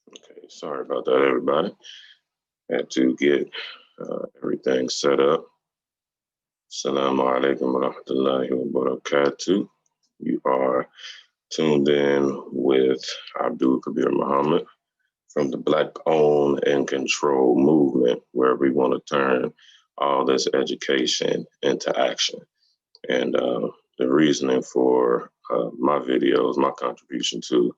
Okay, sorry about that, everybody. Had to get everything set up. Assalamu alaikum wa rahmatullahi wa barakatuh. You are tuned in with Abdul Kabir Muhammad from the Black Owned and Controlled movement, where we want to turn all this education into action. And the reasoning for my videos, my contribution to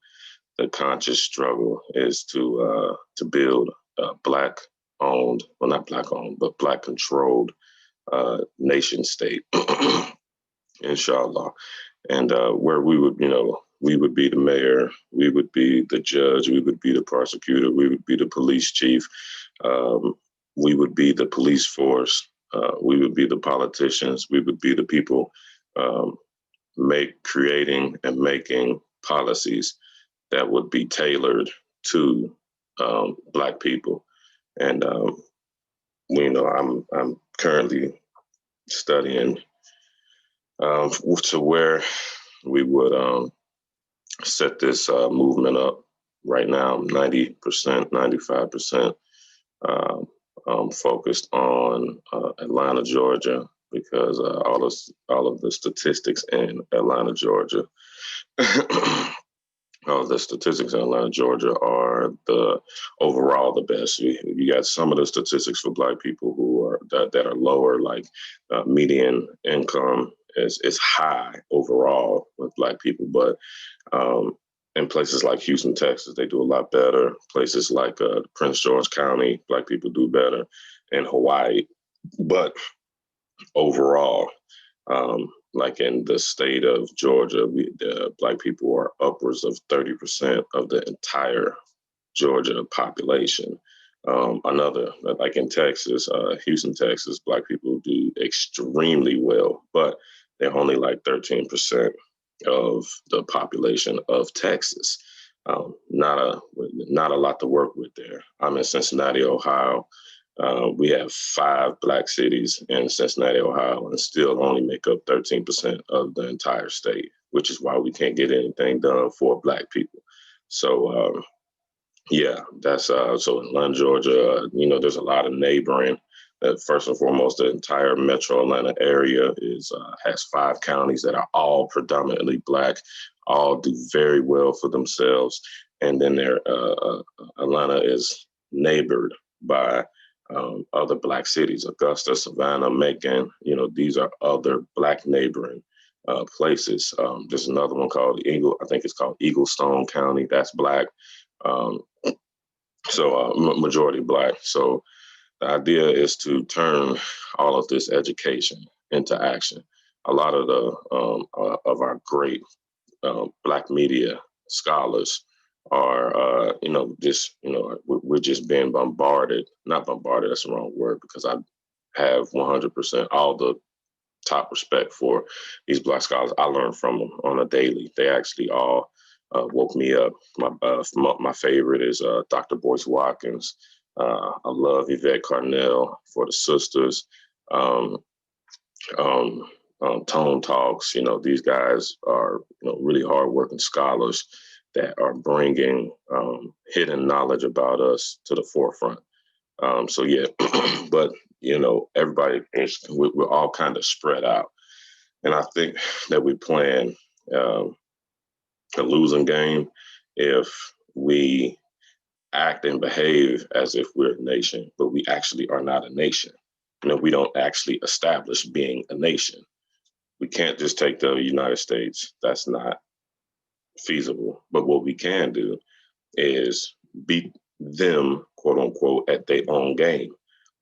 the conscious struggle is to build a black owned, well, not black owned, but black controlled nation state, inshallah. And where we would, we would be the mayor, we would be the judge, we would be the prosecutor, we would be the police chief, um, we would be the police force, we would be the politicians, we would be the people um, creating and making policies that would be tailored to Black people. And I'm currently studying to where we would set this movement up. Right now, I'm 90%, 95% focused on Atlanta, Georgia, because all of the statistics in Atlanta, Georgia the statistics in Atlanta, Georgia are the overall the best. You got some of the statistics for Black people who are that are lower, like median income is high overall with Black people, but in places like Houston, Texas, they do a lot better. Places like Prince George County, Black people do better, and Hawaii, but overall. Like in the state of Georgia, the Black people are upwards of 30% of the entire Georgia population. Like in Texas, Houston, Texas, Black people do extremely well, but they're only like 13% of the population of Texas. Not a lot to work with there. I'm in Cincinnati, Ohio. We have 5 Black cities in Cincinnati, Ohio, and still only make up 13% of the entire state, which is why we can't get anything done for Black people. So, yeah, that's so in Atlanta, Georgia, there's a lot of neighboring. First and foremost, the entire metro Atlanta area has 5 counties that are all predominantly Black, all do very well for themselves. And then Atlanta is neighbored by other Black cities, Augusta, Savannah, Macon. These are other Black neighboring places. There's another one called I think it's called Eaglestone County. That's Black. Um, majority Black. So the idea is to turn all of this education into action. A lot of of our great Black media scholars are, we're just being bombarded. Not bombarded, that's the wrong word, because I have 100% all the top respect for these Black scholars. I learn from them on a daily. They actually all woke me up. My favorite is Dr. Boyce Watkins. I love Yvette Carnell for the sisters. Um, um, Tone Talks. These guys are really hardworking scholars that are bringing hidden knowledge about us to the forefront. So yeah, but everybody we're all kind of spread out, and I think that we playing a losing game if we act and behave as if we're a nation, but we actually are not a nation. We don't actually establish being a nation. We can't just take the United States. That's not feasible. But what we can do is beat them, quote unquote, at their own game,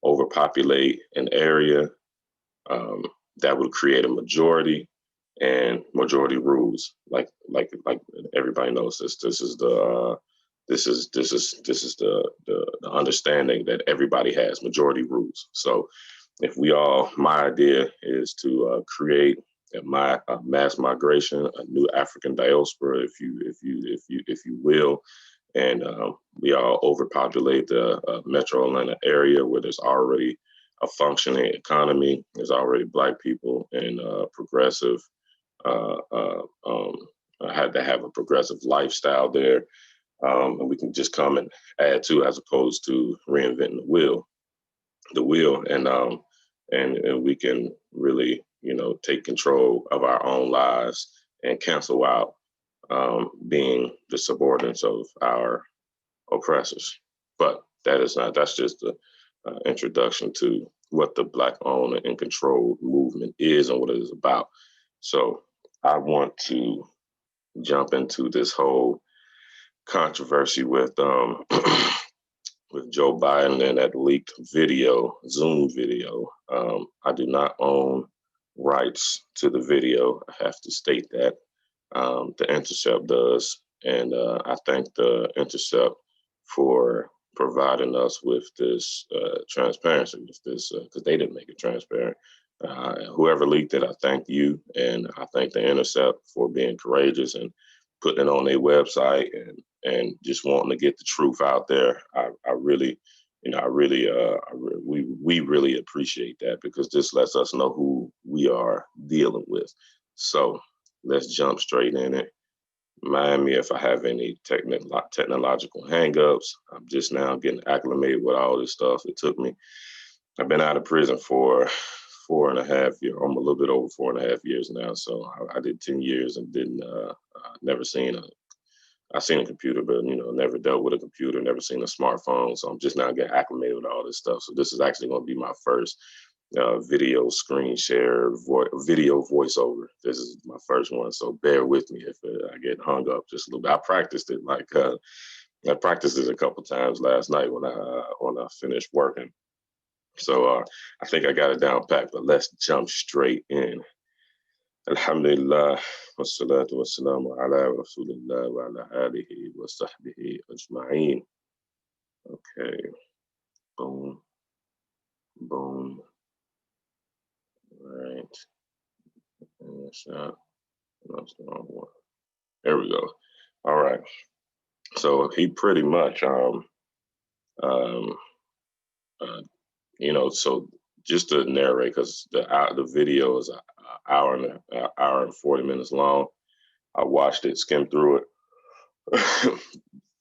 overpopulate an area um, that would create a majority, and majority rules. Like everybody knows this. This is the understanding that everybody has majority rules. So if my idea is to create a mass migration, a new African diaspora, if you will, and we all overpopulate the Metro Atlanta area where there's already a functioning economy. There's already Black people and progressive. Uh, uh, um, had to have a progressive lifestyle there. And we can just come and add to, as opposed to reinventing the wheel, and we can really, take control of our own lives and cancel out being the subordinates of our oppressors. But that's just the introduction to what the Black owned and controlled movement is and what it is about. So I want to jump into this whole controversy with with Joe Biden and that leaked video, Zoom video. I do not own rights to the video. I have to state that. The Intercept does. And I thank the Intercept for providing us with this transparency, with this, because they didn't make it transparent. Whoever leaked it, I thank you. And I thank the Intercept for being courageous and putting it on their website and just wanting to get the truth out there. I really, we really appreciate that, because this lets us know who we are dealing with. So let's jump straight in it. Mind me if I have any technological hangups. I'm just now getting acclimated with all this stuff. It took me. I've been out of prison for 4.5 years, I'm a little bit over 4.5 years now. So I did 10 years and didn't never seen I seen a computer, but never dealt with a computer, never seen a smartphone. So I'm just now getting acclimated with all this stuff. So this is actually going to be my first video screen share, video voiceover. This is my first one, so bear with me if I get hung up just a little bit. I practiced it I practiced it a couple times last night when I finished working. So I think I got it down pat. But let's jump straight in. Alhamdulillah, wassalatu wassalamu ala rasulillah wa ala alihi wa sahbihi ajma'in. Okay, boom, boom. All right. That's the wrong one. There we go. All right. So he pretty much, um, so just to narrate, because the video is an hour and 40 minutes long. I watched it, skimmed through it.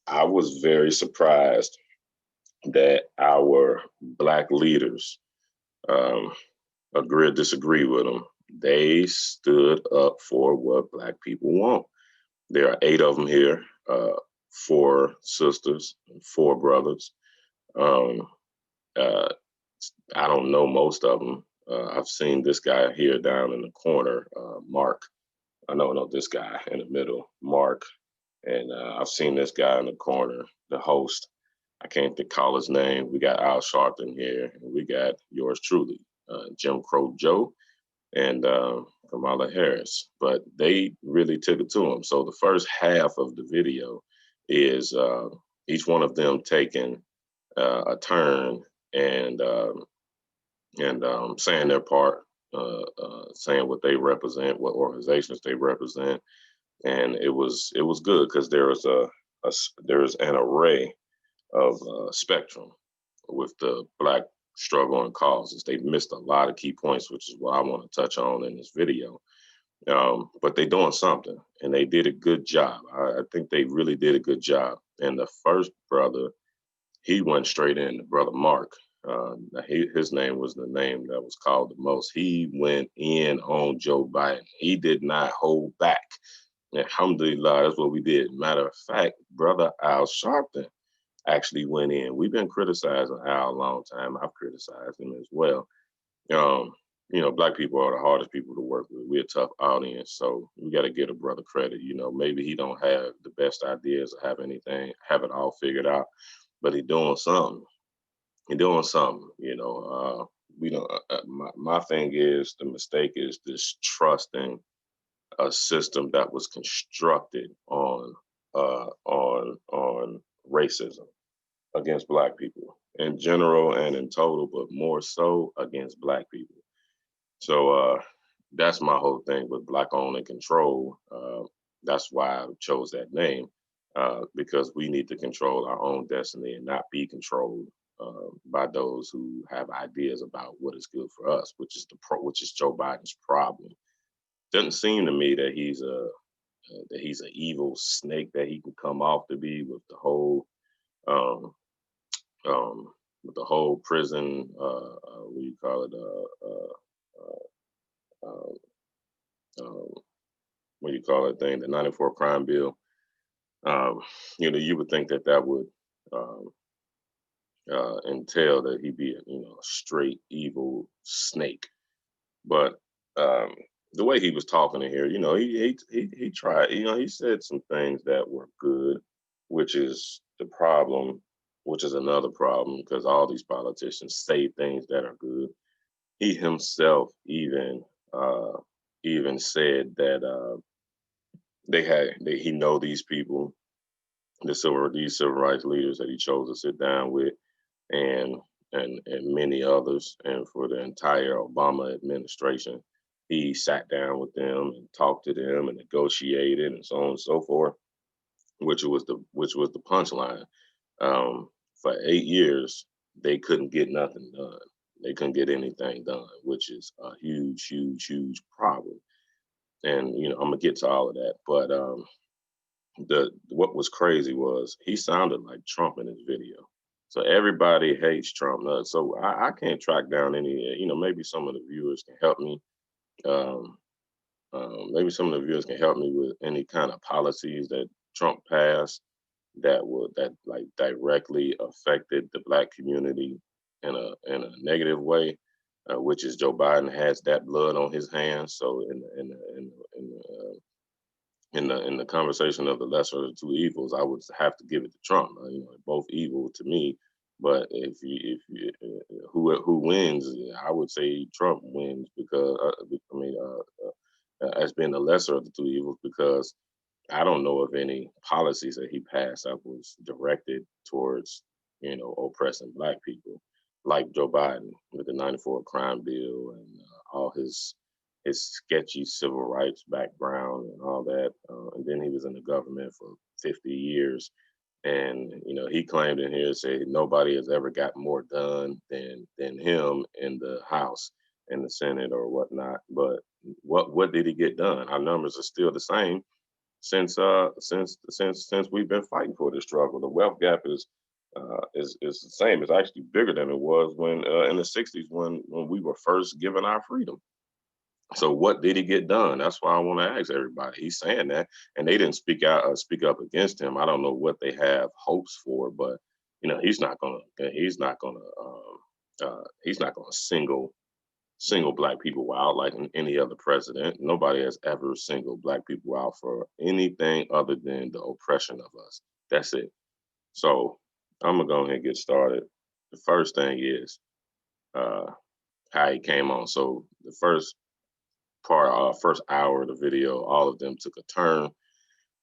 I was very surprised that our Black leaders agree or disagree with them. They stood up for what Black people want. There are 8 of them here, 4 sisters, and 4 brothers. I don't know most of them. I've seen this guy here down in the corner, Mark. I know this guy in the middle, Mark. And I've seen this guy in the corner, the host. I can't call his name. We got Al Sharpton here, and we got yours truly, Jim Crow Joe, and Kamala Harris. But they really took it to him. So the first half of the video is each one of them taking a turn and saying their part, saying what they represent, what organizations they represent, and it was good because there's an array of spectrum with the Black struggle and causes. They missed a lot of key points, which is what I want to touch on in this video. But they're doing something, and they did a good job. I think they really did a good job. And the first brother, he went straight in, Brother Mark. His name was the name that was called the most. He went in on Joe Biden. He did not hold back. Alhamdulillah, that's what we did. Matter of fact, Brother Al Sharpton actually went in. We've been criticizing Al a long time. I've criticized him as well. Black people are the hardest people to work with. We're a tough audience, so we got to give a brother credit. Maybe he don't have the best ideas or have it all figured out, but he's doing something. My thing is, the mistake is distrusting a system that was constructed on racism against Black people in general and in total, but more so against Black people. So that's my whole thing with Black owned and control. That's why I chose that name, because we need to control our own destiny and not be controlled by those who have ideas about what is good for us, which is Joe Biden's problem. Doesn't seem to me that he's that he's an evil snake that he can come off to be um, with the whole prison. What do you call it? Um, um, what do you call it thing? The '94 crime bill. Um, you would think that that would um, entail that he be a straight evil snake. But um, the way he was talking in here, he tried. He said some things that were good, which is the problem, which is another problem because all these politicians say things that are good. He himself uh, even said that he know these people, these civil rights leaders that he chose to sit down with, and and many others, and for the entire Obama administration, he sat down with them and talked to them and negotiated and so on and so forth, which was the punchline. For 8 years, they couldn't get nothing done. They couldn't get anything done, which is a huge, huge, huge problem. And I'm gonna get to all of that, but the what was crazy was he sounded like Trump in his video. So everybody hates Trump. So I can't track down any. Maybe some of the viewers can help me. Um, Maybe some of the viewers can help me with any kind of policies that Trump passed that like directly affected the black community in a negative way, which is Joe Biden has that blood on his hands. So in the conversation of the lesser of the two evils, I would have to give it to Trump. They're both evil to me. But who wins, I would say Trump wins because as being the lesser of the two evils, because I don't know of any policies that he passed that was directed towards oppressing black people, like Joe Biden with the '94 crime bill and all his sketchy civil rights background and all that. And then he was in the government for 50 years. And he claimed in here, say nobody has ever got more done than him in the House and the Senate or whatnot. But what did he get done? Our numbers are still the same since we've been fighting for this struggle. The wealth gap is the same. It's actually bigger than it was when in the '60s when we were first given our freedom. So what did he get done? That's why I want to ask everybody. He's saying that, and they didn't speak up against him. I don't know what they have hopes for, but he's not gonna single black people out like any other president. Nobody has ever singled black people out for anything other than the oppression of us. That's it. So I'm gonna go ahead and get started. The first thing is uh, how he came on. So the first hour of the video, all of them took a turn.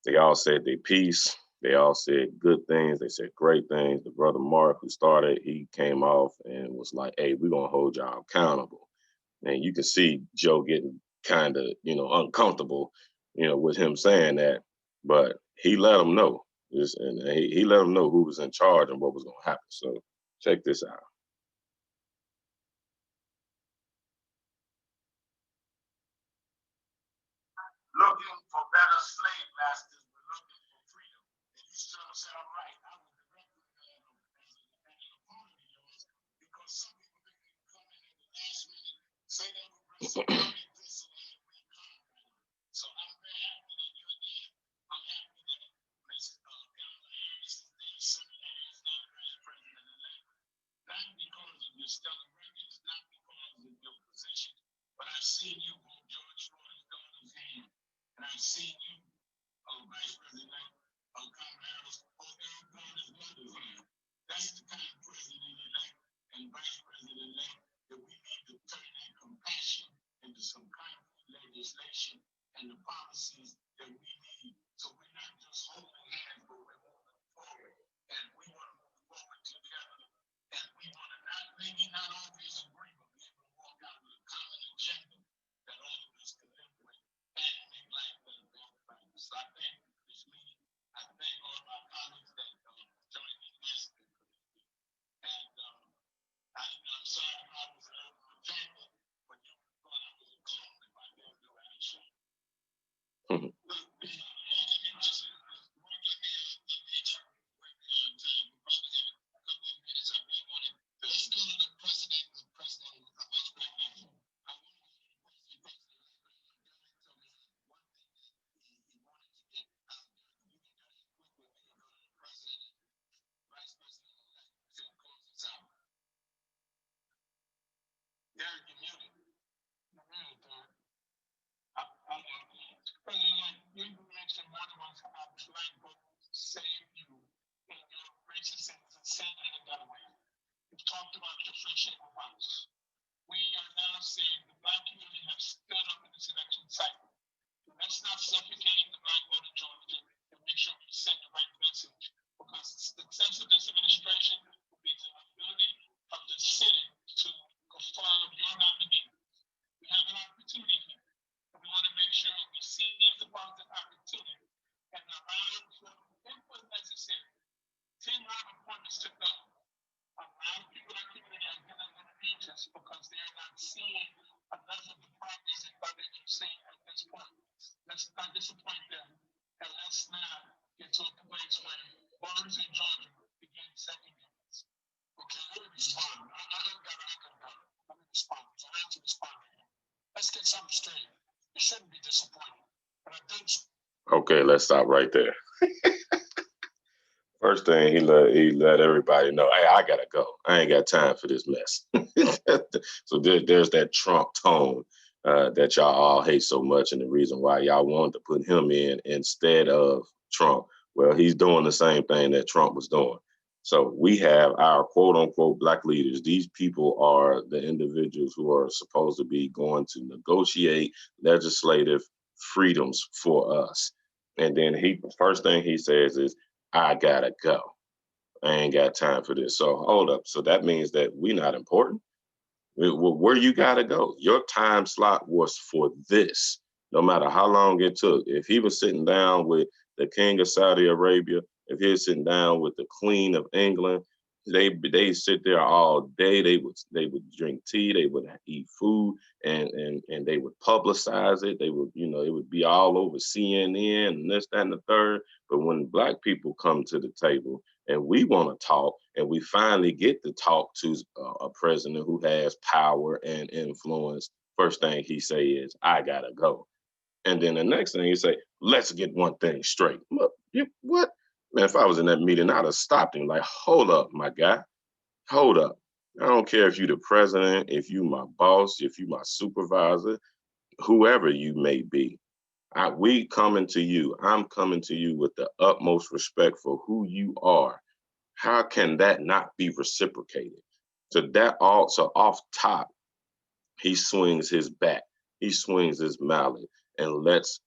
They all said their piece. They all said good things. They said great things. The brother Mark, who started, he came off and was like, "Hey, we're gonna hold y'all accountable." And you can see Joe getting kind of, uncomfortable, with him saying that. But he let them know, and he let them know who was in charge and what was going to happen. So check this out. Looking for better slave masters, we're looking for freedom. And you should have said, all right, I was directly as an opponent of yours, because some people think they can come in at the last minute, say they were racist, this and that, we come right. So I'm very happy that you're there. I'm happy that Kamala Harris is there, Senator Harris now as president-elect. Not because of your stellar records, not because of your position, but I've seen you hold George Floyd's daughter's hand. And I've seen you, Vice President Kamala Harris, hold Aaron Carter's mother's hand. That's the kind of president-elect and vice president-elect that we need to turn that compassion into some concrete legislation and the policies that we need. So we're not just holding hands, but we're moving forward. And we want to move forward together. And we want to maybe not always agree, but be able to walk out with a common agenda that all of us can live with and make life better for everybody. So I thank you for this meeting. I thank all of my colleagues that joined me last week. And I'm sorry if I was a little rejected, but you thought I was a clone if I didn't do any show. said it in a better way. We've talked about the friendship of us. We are now saying the Black community has stood up in this election cycle. Let's not suffocate the Black vote in Georgia and make sure we send the right message. Because the sense of this administration will be the ability of the city to confirm your nominee. We have an opportunity here. And we want to make sure we seize upon the opportunity and allow for the input necessary. 10 more appointments to go. A lot of people in our community are dealing with regions because they're not seeing enough of the progress that they can see at this point. Let's not disappoint them, and let's not get to a place where voters in Georgia begin second guess. Okay, let me respond. I don't got to go. Let me respond. I have to respond. Let's get something straight. You shouldn't be disappointed, but I think. Okay, let's stop right there. First thing, he let everybody know, hey, I gotta go. I ain't got time for this mess. So there's that Trump tone that y'all all hate so much, and the reason why y'all wanted to put him in instead of Trump. Well, he's doing the same thing that Trump was doing. So we have our quote unquote Black leaders. These people are the individuals who are supposed to be going to negotiate legislative freedoms for us. And then first thing he says is, I gotta go. I ain't got time for this. So hold up. So that means that we not important? Where you gotta go? Your time slot was for this, no matter how long it took. If he was sitting down with the King of Saudi Arabia, if he was sitting down with the Queen of England, they sit there all day. They would drink tea. They would eat food, and they would publicize it. They would, it would be all over CNN and this, that, and the third. But when Black people come to the table and we want to talk, and we finally get to talk to a president who has power and influence, first thing he say is, I gotta go. And then the next thing he say, let's get one thing straight. Look, what? Man, if I was in that meeting, I'd have stopped him like, hold up, my guy, hold up. I don't care if you the president, if you my boss, if you my supervisor, whoever you may be. We coming to you. I'm coming to you with the utmost respect for who you are. How can that not be reciprocated? So off top, he swings his bat, he swings his mallet, and lets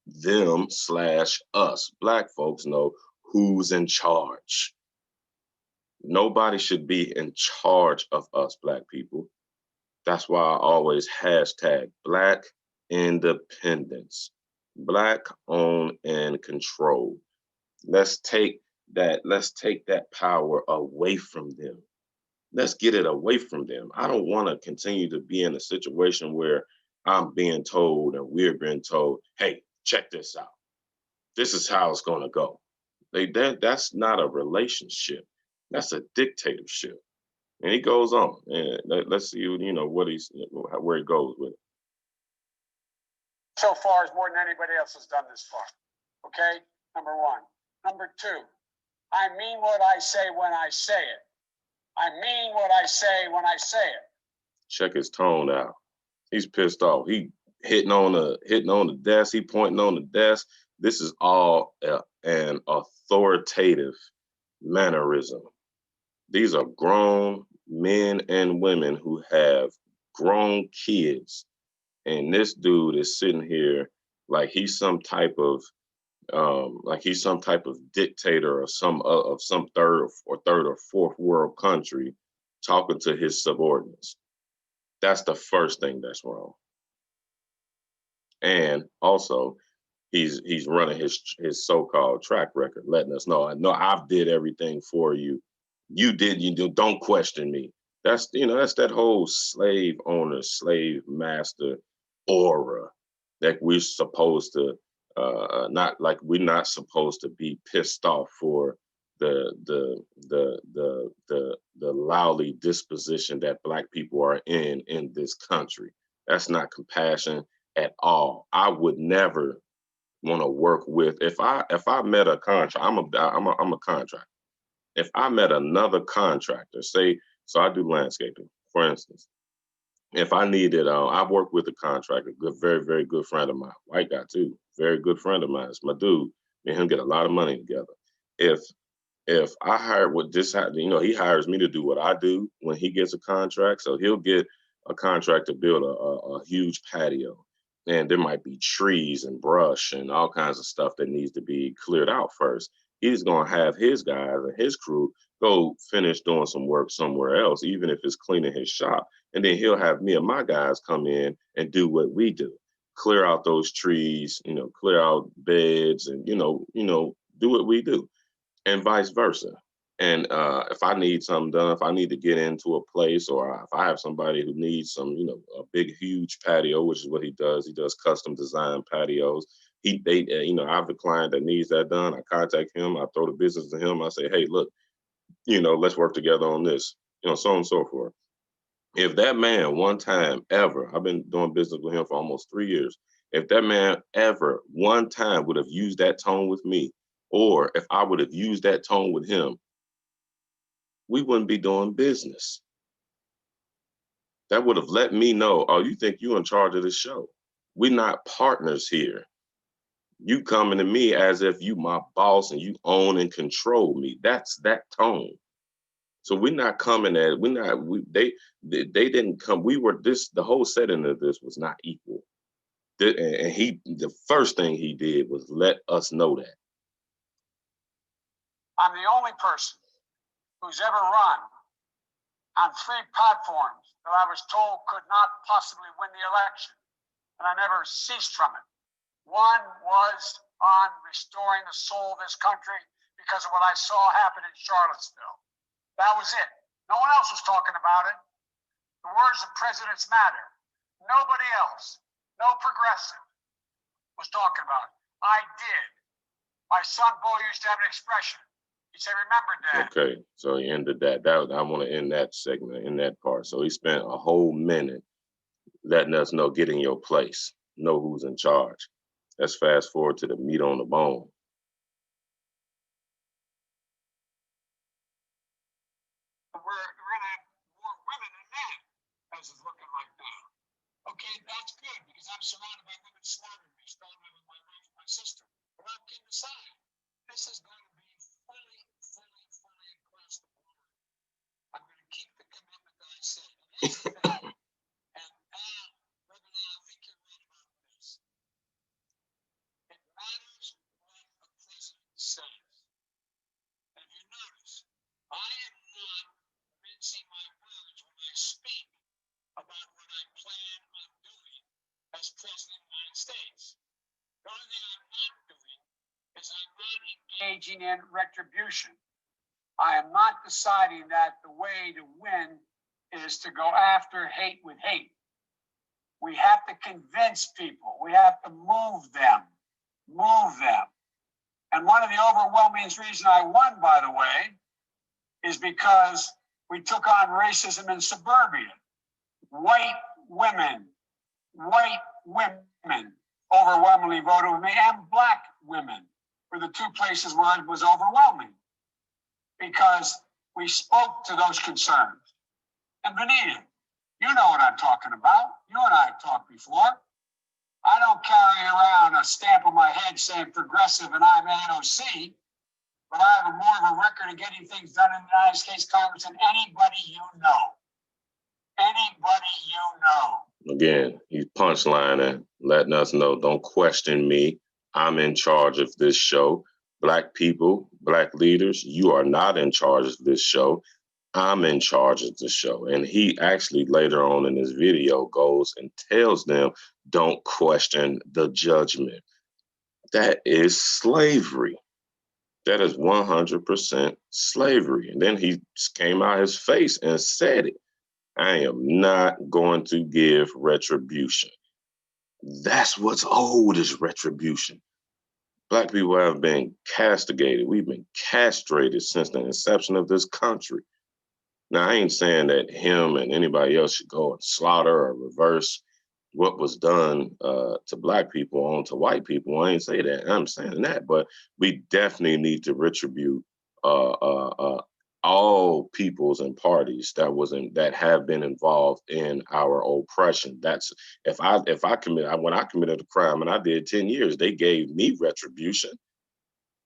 them/us Black folks know who's in charge. Nobody should be in charge of us Black people. That's why I always hashtag Black independence, Black own and control. Let's take that power away from them. Let's get it away from them. I don't want to continue to be in a situation where I'm being told and we're being told, hey, check this out. This is how it's going to go. That's not a relationship. That's a dictatorship. And he goes on. And let's see, where he goes with it. So far is more than anybody else has done this far. Okay? Number one. Number two, I mean what I say when I say it. I mean what I say when I say it. Check his tone out. He's pissed off. He hitting on the desk. He pointing on the desk. This is all an authoritative mannerism. These are grown men and women who have grown kids, and this dude is sitting here like he's some type of dictator of some third or fourth world country talking to his subordinates. That's the first thing that's wrong. And also, he's running his so-called track record, letting us know, I've did everything for you. You did, don't question me. That's that whole slave owner, slave master aura that we're supposed to we're not supposed to be pissed off for the lowly disposition that Black people are in this country. That's not compassion at all. I would never want to work with, if I met a contractor, I'm a contractor. If I met another contractor, so I do landscaping, for instance. If I needed, I've worked with a contractor, very, very good friend of mine, white guy too, very good friend of mine. It's my dude. Me and him get a lot of money together. if I hire what this, he hires me to do what I do when he gets a contract. So he'll get a contract to build a huge patio. And there might be trees and brush and all kinds of stuff that needs to be cleared out first. He's going to have his guys and his crew go finish doing some work somewhere else, even if it's cleaning his shop. And then he'll have me and my guys come in and do what we do. Clear out those trees, clear out beds and, do what we do, and vice versa. And if I need something done, if I need to get into a place, or if I have somebody who needs some, a big, huge patio, which is what he does custom design patios. I have a client that needs that done. I contact him. I throw the business to him. I say, hey, look, let's work together on this, so on and so forth. If that man one time ever, I've been doing business with him for almost 3 years. If that man ever one time would have used that tone with me, or if I would have used that tone with him, we wouldn't be doing business. That would have let me know, oh, you think you're in charge of this show. We're not partners here. You coming to me as if you my boss and you own and control me. That's that tone. So we're not coming at, they didn't come, the whole setting of this was not equal. And the first thing he did was let us know that. I'm the only person who's ever run on 3 platforms that I was told could not possibly win the election, and I never ceased from it. One was on restoring the soul of this country because of what I saw happen in Charlottesville. That was it. No one else was talking about it. The words of presidents matter. Nobody else, no progressive, was talking about it. I did. My son Bo used to have an expression. He said, remember, Dad. Okay, so he ended that. I want to end that segment, in that part. So he spent a whole minute letting us know, get in your place, know who's in charge. Let's fast forward to the meat on the bone. We're going to have more women than men, as it's looking like now. Okay, that's good, because I'm surrounded by women smarter than me, starting with my wife and my sister. But I'm kidding aside. This is going to be fully across the board. I'm going to keep the commitment that I said. And Reverend Al, I think you're right about this. It matters what a president says. And if you notice, I am not mincing my words when I speak about what I plan on doing as president of the United States. The only thing I'm not doing is I'm not engaging in retribution. I am not deciding that the way to win is to go after hate with hate. We have to convince people. We have to move them. And one of the overwhelming reasons I won, by the way, is because we took on racism in suburbia. White women overwhelmingly voted with me, and black women were the 2 places where it was overwhelming, because we spoke to those concerns. And Benita, you know what I'm talking about. You and I have talked before. I don't carry around a stamp on my head saying progressive and I'm AOC, but I have more of a record of getting things done in the United States Congress than anybody you know. Again, he's punchlining, letting us know, don't question me. I'm in charge of this show. Black people, Black leaders, you are not in charge of this show. I'm in charge of the show. And he actually later on in this video goes and tells them, don't question the judgment. That is slavery. That is 100% slavery. And then he came out his face and said it. I am not going to give retribution. That's what's owed, is retribution. Black people have been castigated. We've been castrated since the inception of this country. Now, I ain't saying that him and anybody else should go and slaughter or reverse what was done to Black people onto white people. I ain't say that. I'm saying that, but we definitely need to retribute all peoples and parties that have been involved in our oppression. That's when I committed a crime and I did 10 years, they gave me retribution.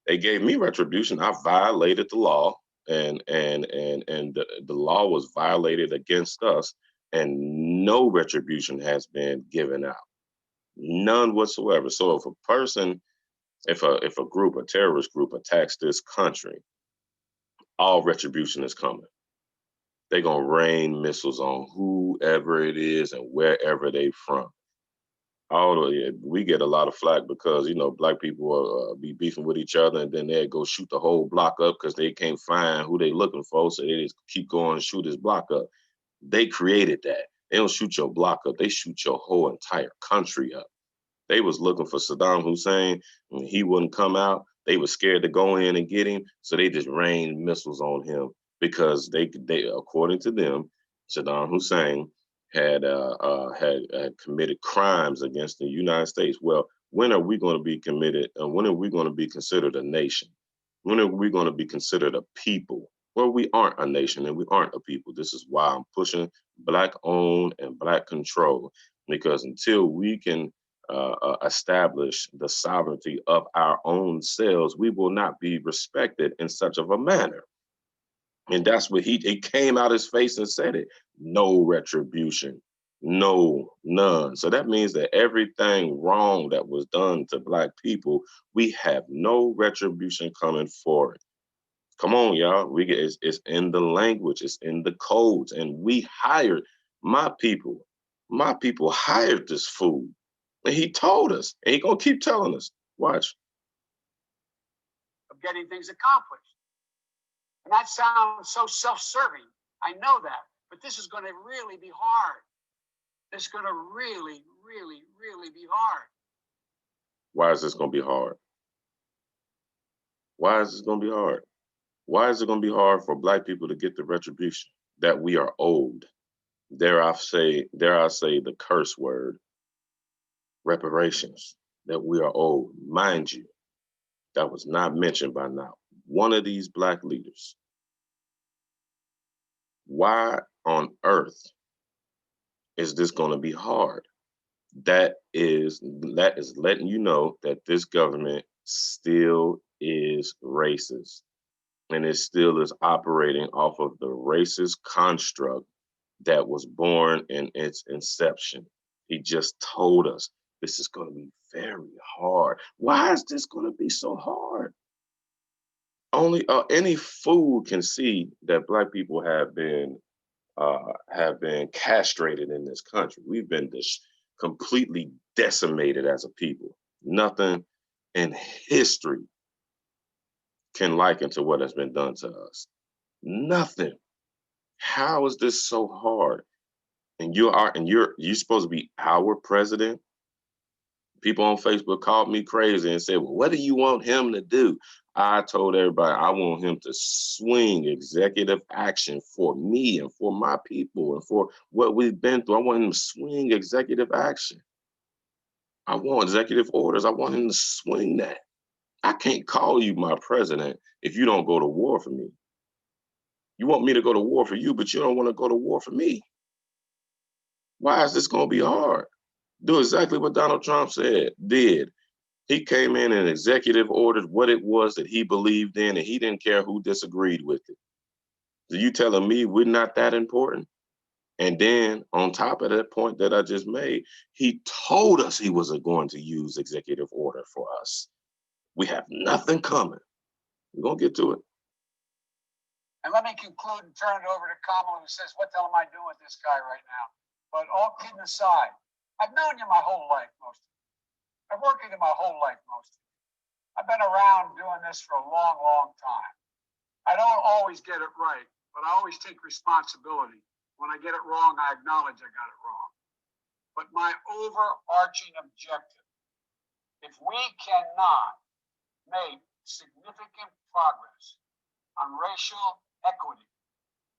They gave me retribution. I violated the law, and the law was violated against us, and no retribution has been given out, none whatsoever. So if a person, if a group, a terrorist group attacks this country, all retribution is coming. They're gonna rain missiles on whoever it is and wherever they from. We get a lot of flack because black people will be beefing with each other, and then they go shoot the whole block up because they can't find who they looking for, so they just keep going and shoot this block up. They created that. They don't shoot your block up; they shoot your whole entire country up. They was looking for Saddam Hussein, and he wouldn't come out. They were scared to go in and get him, so they just rained missiles on him because they according to them, Saddam Hussein had committed crimes against the United States. Well, when are we going to be committed? When are we going to be considered a nation? When are we going to be considered a people? Well, we aren't a nation and we aren't a people. This is why I'm pushing black owned and black control, because until we can establish the sovereignty of our own selves, we will not be respected in such of a manner. And that's what he came out his face and said it. No retribution, none. So that means that everything wrong that was done to black people, we have no retribution coming for it. Come on, y'all. It's in the language, it's in the codes, and we hired my people. My people hired this fool. And he told us, and he gonna keep telling us. Watch. Of getting things accomplished. And that sounds so self-serving. I know that. But this is going to really be hard. This is going to really, really, really be hard. Why is this going to be hard? Why is this going to be hard? Why is it going to be hard for black people to get the retribution that we are owed? Dare I say the curse word, reparations, that we are owed. Mind you, that was not mentioned by now one of these black leaders. Why on earth is this going to be hard? That is letting you know that this government still is racist, and it still is operating off of the racist construct that was born in its inception. He just told us this is going to be very hard. Why is this going to be so hard? Only any fool can see that black people have been castrated in this country. We've been completely decimated as a people. Nothing in history can liken to what has been done to us. Nothing. How is this so hard? And you're supposed to be our president. People on Facebook called me crazy and said, well, what do you want him to do? I told everybody I want him to swing executive action for me and for my people and for what we've been through. I want him to swing executive action. I want executive orders. I want him to swing that. I can't call you my president if you don't go to war for me. You want me to go to war for you, but you don't want to go to war for me. Why is this going to be hard? Do exactly what Donald Trump did. He came in and executive ordered what it was that he believed in, and he didn't care who disagreed with it. So you telling me we're not that important? And then on top of that point that I just made, he told us he wasn't going to use executive order for us. We have nothing coming. We're going to get to it. And let me conclude and turn it over to Kamala, who says, what the hell am I doing with this guy right now? But all kidding aside, I've known you my whole life, most of you. I've worked with you my whole life, most of you. I've been around doing this for a long, long time. I don't always get it right, but I always take responsibility. When I get it wrong, I acknowledge I got it wrong. But my overarching objective, if we cannot make significant progress on racial equity,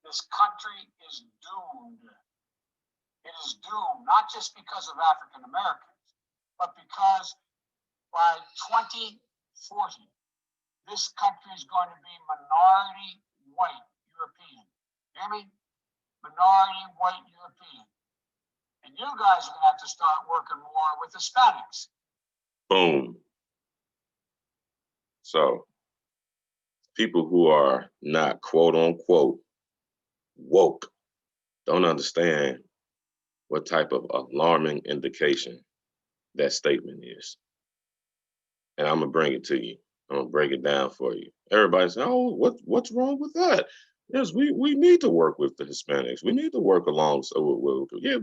this country is doomed. It is doomed, not just because of African Americans, but because by 2040, this country is going to be minority white European. Hear me? Minority white European. And you guys are going to have to start working more with Hispanics. Boom. So People who are not quote unquote woke don't understand what type of alarming indication that statement is. And I'm gonna bring it to you. I'm gonna break it down for you. Everybody say, "Oh, what's wrong with that?" Yes, we need to work with the Hispanics. We need to work along. So, yeah,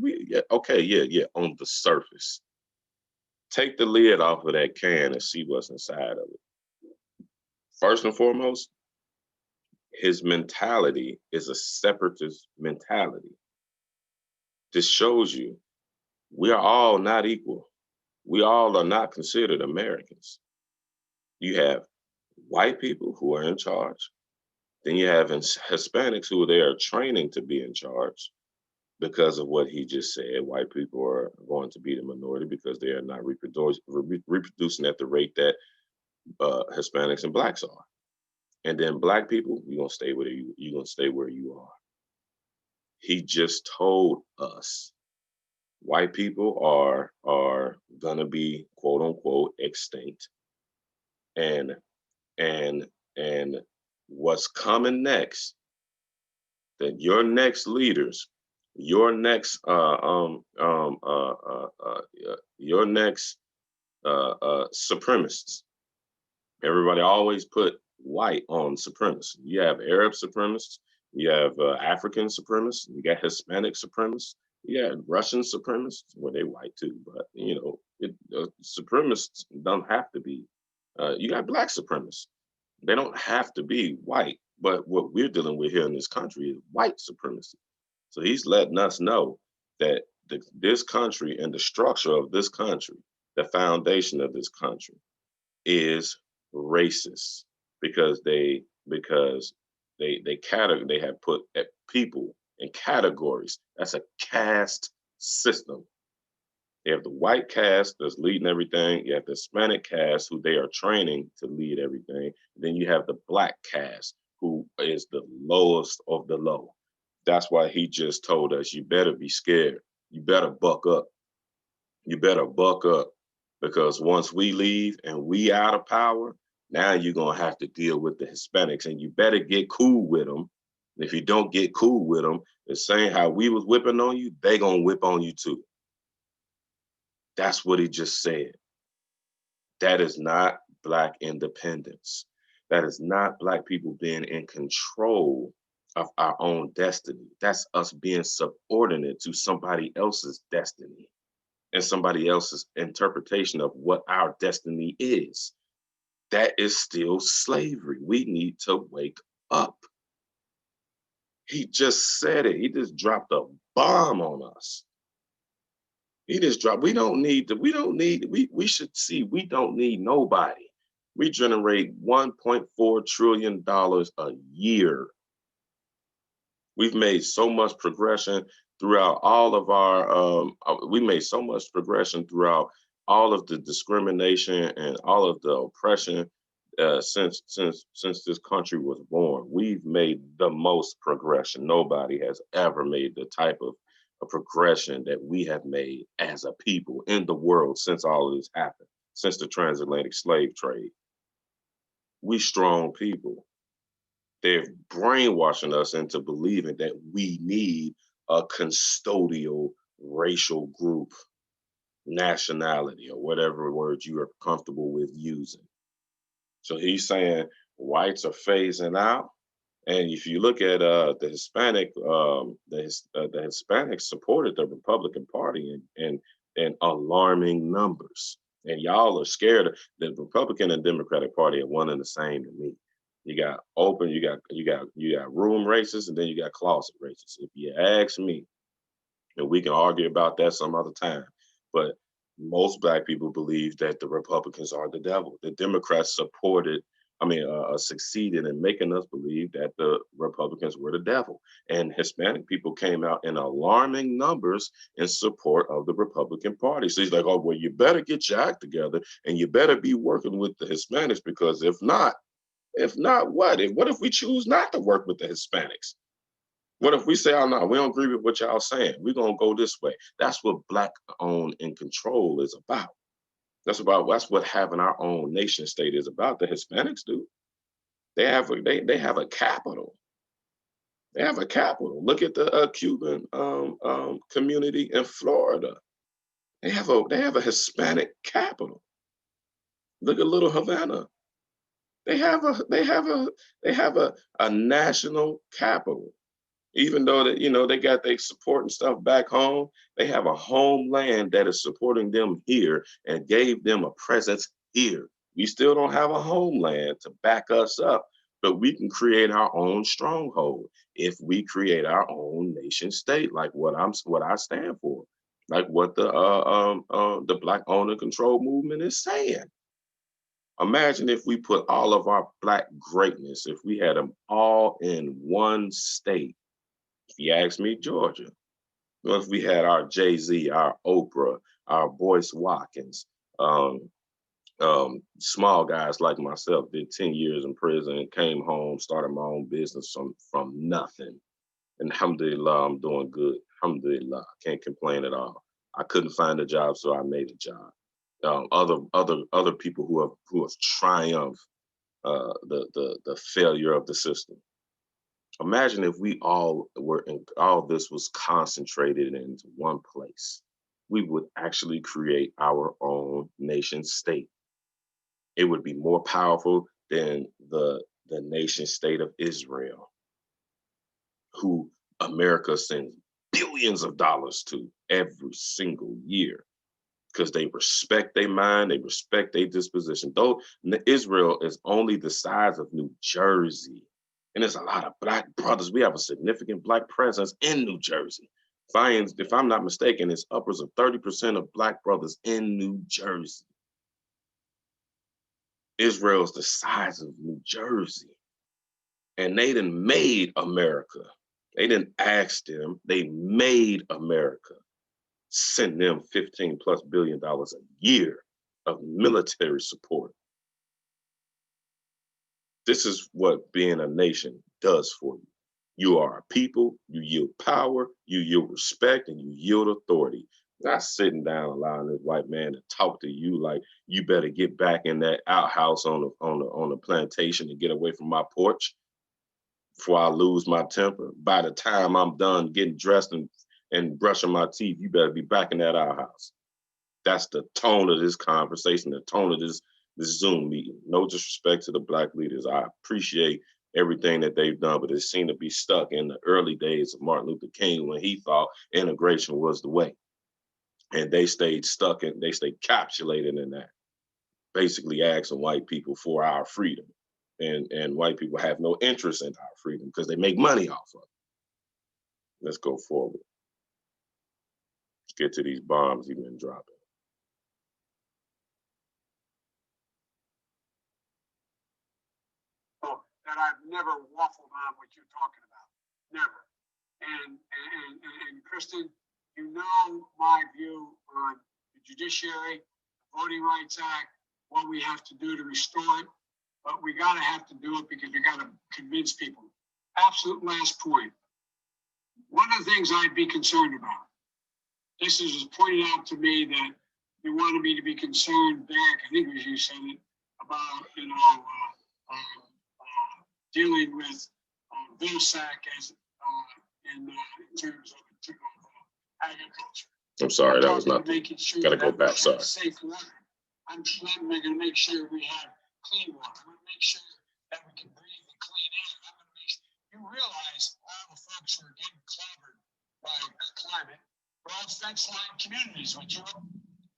okay, yeah. On the surface, take the lid off of that can and see what's inside of it. First and foremost, his mentality is a separatist mentality. This shows you we are all not equal. We all are not considered Americans. You have white people who are in charge. Then you have Hispanics who they are training to be in charge because of what he just said. White people are going to be the minority because they are not reproducing at the rate that Hispanics and blacks are. And then black people, you're gonna stay where you're gonna stay where you are. He just told us white people are gonna be quote unquote extinct, and and and what's coming next, that your next leaders, your next your next supremacists. Everybody always put white on supremacy. You have Arab supremacists, you have African supremacists, you got Hispanic supremacists, you got Russian supremacists. Well, they white too, but supremacists don't have to be. You got black supremacists. They don't have to be white. But what we're dealing with here in this country is white supremacy. So he's letting us know that this country and the structure of this country, the foundation of this country, is racist because they have put people in categories. That's a caste system. You have the white caste that's leading everything. You have the Hispanic caste who they are training to lead everything. Then you have the black caste who is the lowest of the low. That's why he just told us, you better be scared. You better buck up. You better buck up because once we leave and we out of power, now you're going to have to deal with the Hispanics and you better get cool with them. If you don't get cool with them, the same how we was whipping on you, they going to whip on you too. That's what he just said. That is not Black independence. That is not Black people being in control of our own destiny. That's us being subordinate to somebody else's destiny and somebody else's interpretation of what our destiny is. That is still slavery. We need to wake up. He just said it. He just dropped a bomb on us. He just dropped. We should see, we don't need nobody. We generate $1.4 trillion a year. We've made so much progression throughout all of we made so much progression throughout all of the discrimination and all of the oppression since this country was born. We've made the most progression. Nobody has ever made the type of a progression that we have made as a people in the world since all of this happened, since the transatlantic slave trade. We strong people. They're brainwashing us into believing that we need a custodial racial group, nationality, or whatever word you are comfortable with using. So he's saying whites are phasing out. And if you look at the Hispanic, the Hispanics supported the Republican Party in alarming numbers. And y'all are scared of the Republican and Democratic Party are one and the same to me. You got open, you got room races, and then you got closet races. If you ask me, and we can argue about that some other time, but most Black people believe that the Republicans are the devil. The Democrats succeeded in making us believe that the Republicans were the devil. And Hispanic people came out in alarming numbers in support of the Republican Party. So he's like, oh, well, you better get your act together and you better be working with the Hispanics, because if not, what? What if we choose not to work with the Hispanics? What if we say, oh, no, we don't agree with what y'all saying. We're going to go this way. That's what Black owned and control is about. That's what having our own nation state is about. The Hispanics do. They have a capital. They have a capital. Look at the Cuban community in Florida. They have a Hispanic capital. Look at Little Havana. They have a national capital. Even though that they got their support and stuff back home, they have a homeland that is supporting them here and gave them a presence here. We still don't have a homeland to back us up, but we can create our own stronghold if we create our own nation state, like what I stand for, like what the Black owner control movement is saying. Imagine if we put all of our Black greatness, if we had them all in one state. If you ask me, Georgia. Well, if we had our Jay-Z, our Oprah, our Boyce Watkins, small guys like myself did 10 years in prison, came home, started my own business from nothing. And alhamdulillah, I'm doing good. Alhamdulillah, can't complain at all. I couldn't find a job, so I made a job. Other people who have triumphed the failure of the system. Imagine if we all this was concentrated into one place. We would actually create our own nation state. It would be more powerful than the nation state of Israel, who America sends billions of dollars to every single year because they respect their mind, they respect their disposition. Though Israel is only the size of New Jersey, and there's a lot of Black brothers. We have a significant Black presence in New Jersey. If I'm not mistaken, it's upwards of 30% of Black brothers in New Jersey. Israel is the size of New Jersey. And they done made America. They didn't ask them, they made America. Send them $15+ billion a year of military support. This is what being a nation does for you. You are a people, you yield power, you yield respect, and you yield authority. Not sitting down allowing this white man to talk to you like you better get back in that outhouse on the plantation and get away from my porch before I lose my temper. By the time I'm done getting dressed and brushing my teeth, you better be back in that outhouse. That's the tone of this conversation, the tone of this Zoom meeting. No disrespect to the Black leaders. I appreciate everything that they've done, but it seemed to be stuck in the early days of Martin Luther King when he thought integration was the way. And they stayed stuck and they stayed capsulated in that, basically asking white people for our freedom. And white people have no interest in our freedom because they make money off of it. Let's go forward. Let's get to these bombs he's been dropping. That I've never waffled on what you're talking about. Never. And Kristen, you know my view on the judiciary, the Voting Rights Act, what we have to do to restore it. But we gotta have to do it because we gotta convince people. Absolute last point. One of the things I'd be concerned about, this is pointed out to me that you wanted me to be concerned back, I think it was you said it, about, dealing with VOSAC as in terms of agriculture. I'm sorry, that was not. Sure gotta go back. Sorry. Safe water. I'm going to make sure we have clean water. I'm going to make sure that we can breathe the clean air. I'm going to make sure you realize all the folks who are getting clobbered by climate are all fence line communities. Would you?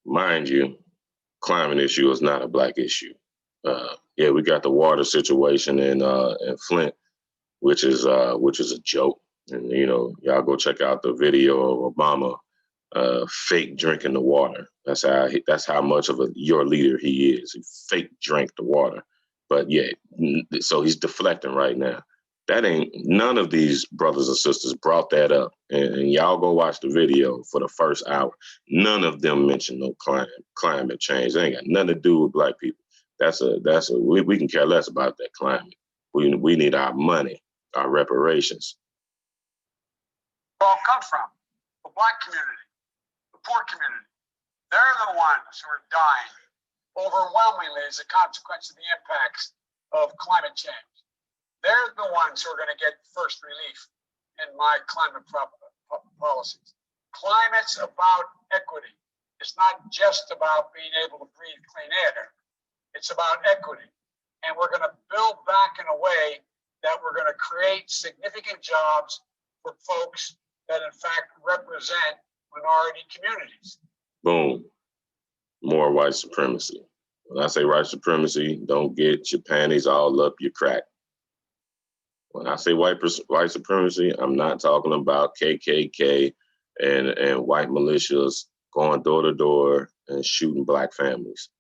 Mind you, climate issue is not a Black issue. Yeah, we got the water situation in Flint, which is a joke. And y'all go check out the video of Obama fake drinking the water. That's how much of your leader he is. He fake drank the water. But yeah, so he's deflecting right now. That ain't, none of these brothers and sisters brought that up. And y'all go watch the video for the first hour. None of them mentioned no climate change. They ain't got nothing to do with Black people. We can care less about that climate. We need our money, our reparations. All come from the Black community, the poor community. They're the ones who are dying overwhelmingly as a consequence of the impacts of climate change. They're the ones who are going to get first relief in my climate policies. Climate's about equity. It's not just about being able to breathe clean air. It's about equity. And we're going to build back in a way that we're going to create significant jobs for folks that in fact represent minority communities. Boom. More white supremacy. When I say white supremacy, don't get your panties all up your crack. When I say white supremacy, I'm not talking about KKK and white militias going door to door and shooting black families.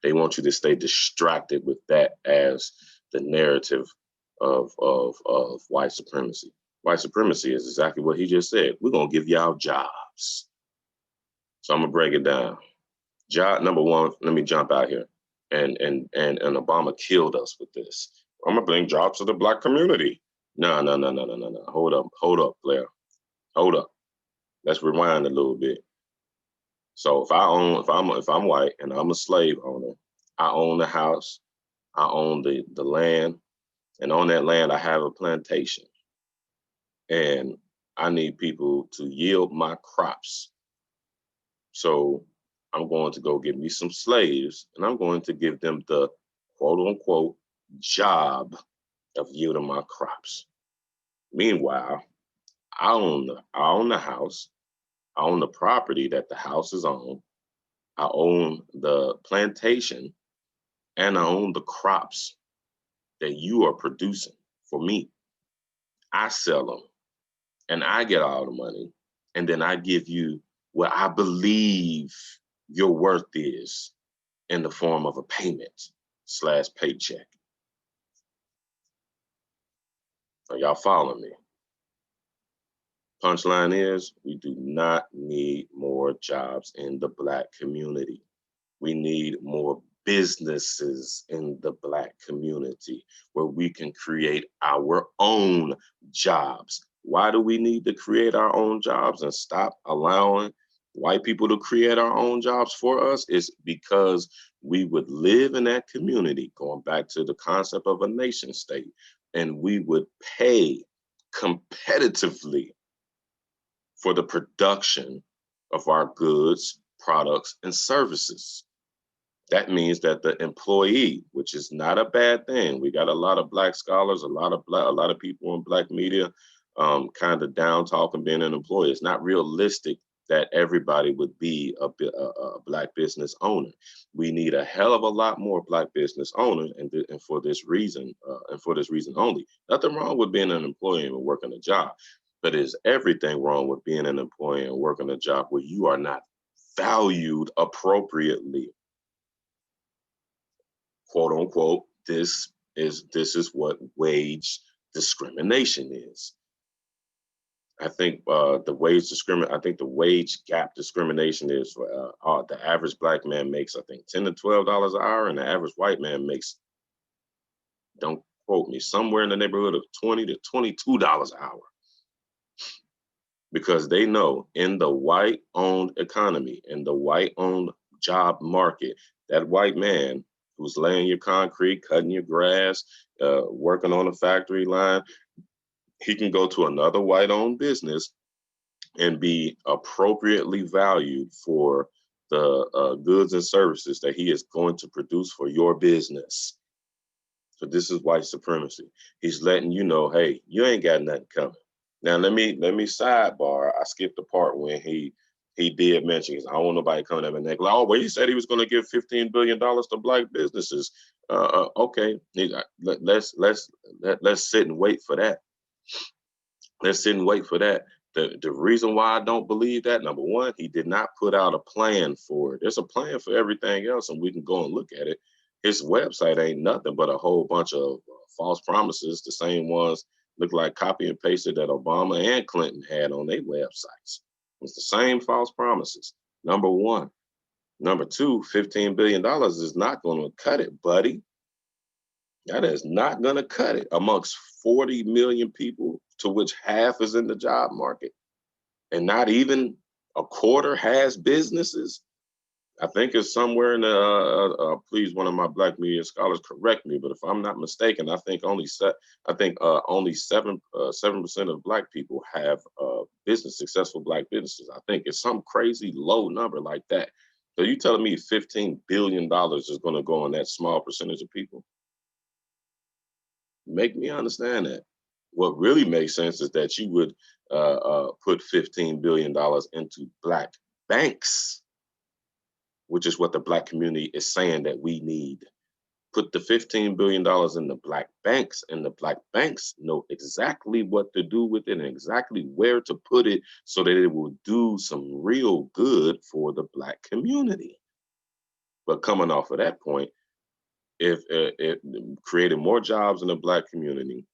They want you to stay distracted with that as the narrative of white supremacy. White supremacy is exactly what he just said. We're gonna give y'all jobs. So I'm gonna break it down. Job number one, let me jump out here. And Obama killed us with this. I'm gonna bring jobs to the black community. No. Hold up, Blair. Hold up. Let's rewind a little bit. So if I'm white and I'm a slave owner, I own the house, I own the land, and on that land I have a plantation. And I need people to yield my crops. So I'm going to go get me some slaves and I'm going to give them the quote unquote job of yielding my crops. Meanwhile, I own the house, I own the property that the house is on, I own the plantation, and I own the crops that you are producing for me. I sell them and I get all the money, and then I give you what I believe your worth is in the form of a payment/paycheck. Are y'all following me? Punchline is, we do not need more jobs in the black community. We need more businesses in the black community where we can create our own jobs. Why do we need to create our own jobs and stop allowing white people to create our own jobs for us? It's because we would live in that community, going back to the concept of a nation state, and we would pay competitively for the production of our goods, products, and services. That means that the employee, which is not a bad thing, we got a lot of black scholars, a lot of people in black media kind of down talking being an employee. It's not realistic that everybody would be a black business owner. We need a hell of a lot more black business owners, and for this reason only. Nothing wrong with being an employee and working a job, but is everything wrong with being an employee and working a job where you are not valued appropriately? Quote unquote, this is what wage discrimination is. I think the wage gap discrimination is the average black man makes, I think, $10 to $12 an hour, and the average white man makes, don't quote me, somewhere in the neighborhood of $20 to $22 an hour. Because they know in the white-owned economy, in the white-owned job market, that white man who's laying your concrete, cutting your grass, working on a factory line, he can go to another white-owned business and be appropriately valued for the goods and services that he is going to produce for your business. So this is white supremacy. He's letting you know, hey, you ain't got nothing coming. Now let me sidebar. I skipped the part when he did mention, because I don't want nobody coming at me neck like, oh, well, he said he was going to give $15 billion to black businesses. Okay, let's sit and wait for that. Let's sit and wait for that. The reason why I don't believe that, number one, he did not put out a plan for it. There's a plan for everything else, and we can go and look at it. His website ain't nothing but a whole bunch of false promises, the same ones look like copy and pasted that Obama and Clinton had on their websites. It's the same false promises, number one. Number two, $15 billion is not going to cut it, buddy. That is not going to cut it amongst 40 million people, to which half is in the job market, and not even a quarter has businesses. I think it's somewhere in the. Please, one of my black media scholars correct me, but if I'm not mistaken, I think only 7% of black people have successful black businesses. I think it's some crazy low number like that. So you telling me $15 billion is going to go on that small percentage of people? Make me understand that. What really makes sense is that you would put $15 billion into black banks, which is what the black community is saying that we need. Put the $15 billion in the black banks, and the black banks know exactly what to do with it and exactly where to put it so that it will do some real good for the black community. But coming off of that point, if it created more jobs in the black community,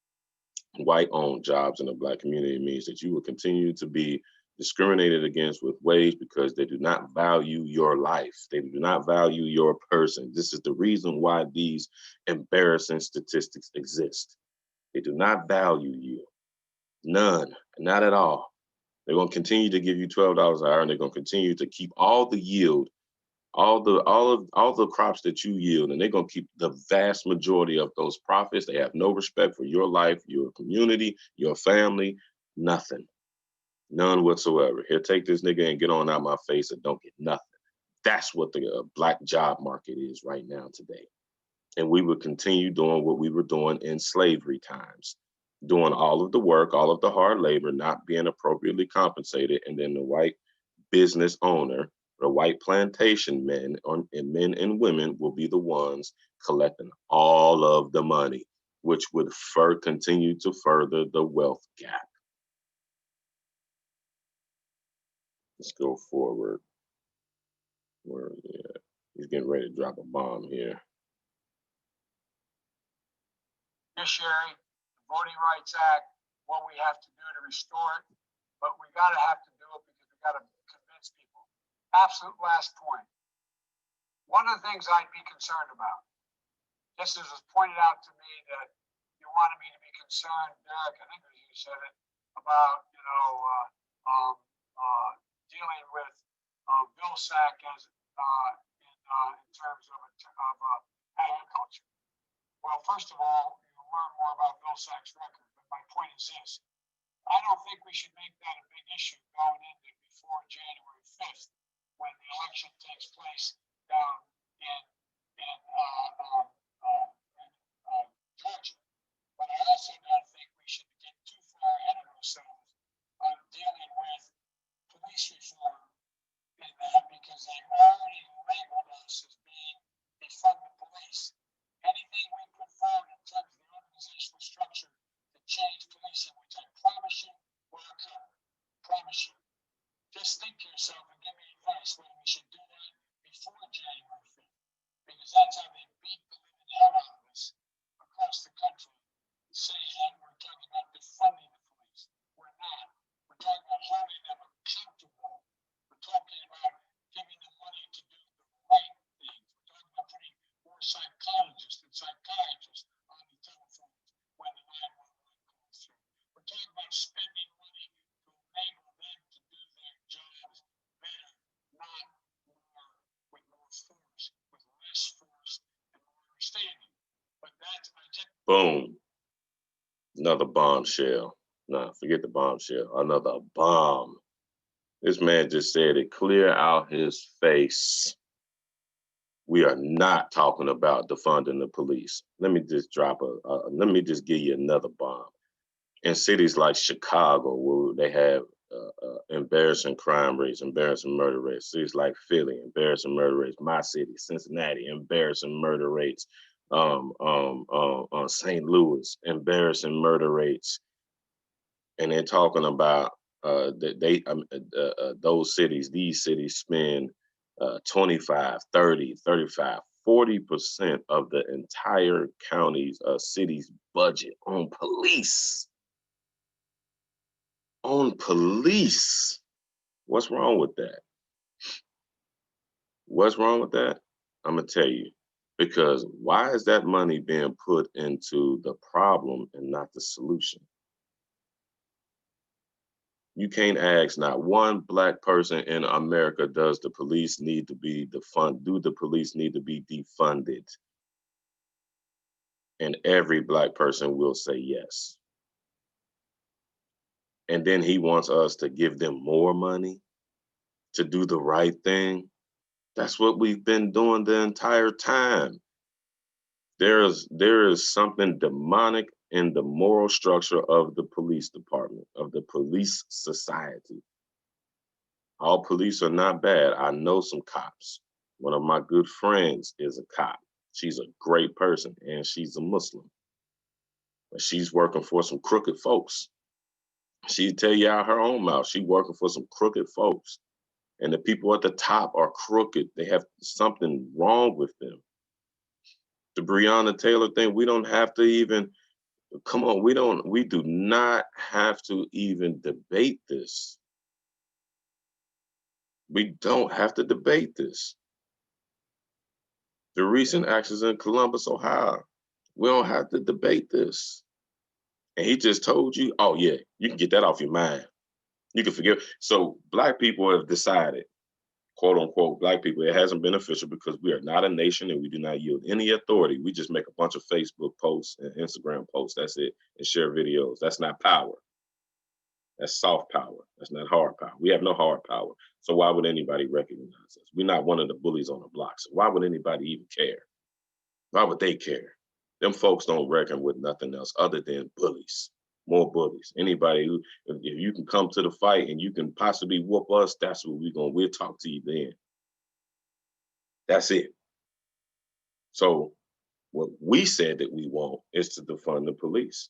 white-owned jobs in the black community, means that you will continue to be discriminated against with wage because they do not value your life. They do not value your person. This is the reason why these embarrassing statistics exist. They do not value you. None, not at all. They're going to continue to give you $12 an hour, and they're going to continue to keep all the yield, all the crops that you yield, and they're going to keep the vast majority of those profits. They have no respect for your life, your community, your family, nothing. None whatsoever. Here, take this nigga and get on out my face and don't get nothing. That's what the black job market is right now today. And we would continue doing what we were doing in slavery times, doing all of the work, all of the hard labor, not being appropriately compensated, and then the white business owner, the white plantation men and women will be the ones collecting all of the money, which would continue to further the wealth gap. Let's go forward. He's getting ready to drop a bomb here. Judiciary, the Voting Rights Act, what we have to do to restore it, but we got to do it because we got to convince people. Absolute last point. One of the things I'd be concerned about, just as was pointed out to me that you wanted me to be concerned, Derek, I think you said it, about, dealing with Vilsack as in terms of agriculture. Well, first of all, you'll learn more about Vilsack's record, but my point is this. I don't think we should make that a big issue going into before January 5th when the election takes place down in Georgia. But I also don't think we should get too far ahead of ourselves on dealing with police reform in that because they've already labeled us as being defund the police. Anything we put forward in terms of the organizational structure to change policing, which I promise you will occur. Promise you. Just think to yourself and give me advice whether we should do that before January 5th, because that's how they beat the living hell out of us across the country, saying that we're talking about defunding the police. We're not. We're talking about holding them accountable. We're talking about giving them money to do the right things. We're talking about putting more psychologists and psychiatrists on the telephones when the 911 calls through. We're talking about spending money to enable them to do their jobs better, not more with more force, with less force and more understanding. But that's boom. Another bombshell. Nah, forget the bombshell. Another bomb. This man just said it clear out his face. We are not talking about defunding the police. Let me just let me just give you another bomb. In cities like Chicago, where they have embarrassing crime rates, embarrassing murder rates, cities like Philly, embarrassing murder rates, my city, Cincinnati, embarrassing murder rates, St. Louis, embarrassing murder rates. And they're talking about these cities spend 25, 30, 35, 40% of the entire county's city's budget on police. On police. What's wrong with that? What's wrong with that? I'm going to tell you. Because why is that money being put into the problem and not the solution? You can't ask not one black person in America, does the police need to be defunded? Do the police need to be defunded? And every black person will say yes. And then he wants us to give them more money to do the right thing. That's what we've been doing the entire time. There is something demonic in the moral structure of the police department, of the police society. All police are not bad. I know some cops. One of my good friends is a cop. She's a great person and she's a Muslim. But she's working for some crooked folks. She'd tell you out her own mouth, she's working for some crooked folks. And the people at the top are crooked. They have something wrong with them. The Breonna Taylor thing, we don't have to even, come on, we do not have to even debate this. We don't have to debate this. The recent actions in Columbus, Ohio, we don't have to debate this. And he just told you, oh yeah, you can get that off your mind. You can forgive. So black people have decided, quote unquote, black people, it hasn't been official because we are not a nation and we do not yield any authority. We just make a bunch of Facebook posts and Instagram posts. That's it. And share videos. That's not power. That's soft power. That's not hard power. We have no hard power. So why would anybody recognize us? We're not one of the bullies on the block. So why would anybody even care? Why would they care? Them folks don't reckon with nothing else other than bullies. More bullies. Anybody who, if you can come to the fight and you can possibly whoop us, that's what we'll talk to you then. That's it. So what we said that we want is to defund the police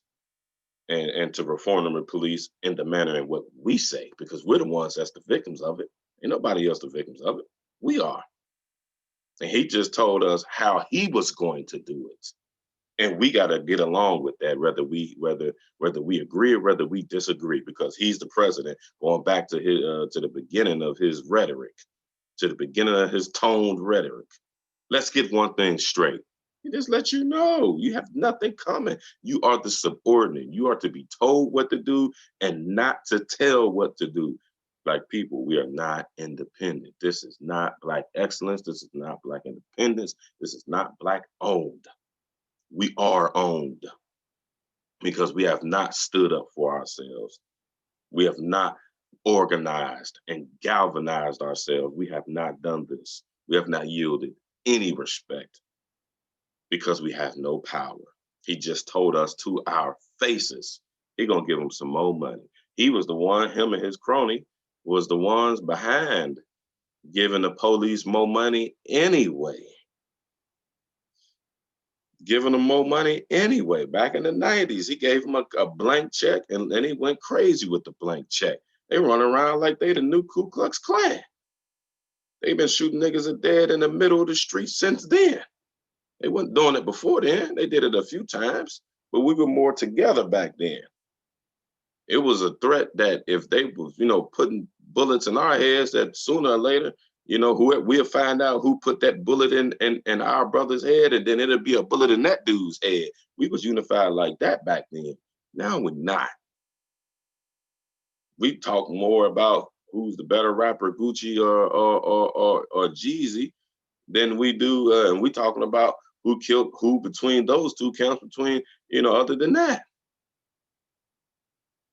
and to reform the police in the manner in what we say, because we're the ones that's the victims of it. Ain't nobody else the victims of it. We are. And he just told us how he was going to do it. And we got to get along with that, whether we agree or whether we disagree, because he's the president. Going back to his to the beginning of his rhetoric, to the beginning of his toned rhetoric. Let's get one thing straight. He just let you know you have nothing coming. You are the subordinate. You are to be told what to do and not to tell what to do. Black people, we are not independent. This is not Black excellence. This is not Black independence. This is not Black owned. We are owned because we have not stood up for ourselves. We have not organized and galvanized ourselves. We have not done this. We have not yielded any respect because we have no power. He just told us to our faces, he gonna give them some more money. He was the one, him and his crony was the ones behind giving the police more money anyway. Giving them more money anyway. Back in the 90s, he gave them a blank check and then he went crazy with the blank check. They run around like they the new Ku Klux Klan. They've been shooting niggas dead in the middle of the street since then. They weren't doing it before then. They did it a few times, but we were more together back then. It was a threat that if they was, putting bullets in our heads, that sooner or later, we'll find out who put that bullet in our brother's head, and then it'll be a bullet in that dude's head. We was unified like that back then. Now we're not. We talk more about who's the better rapper, Gucci or Jeezy, than we do, and we talking about who killed who between those two counts between, other than that.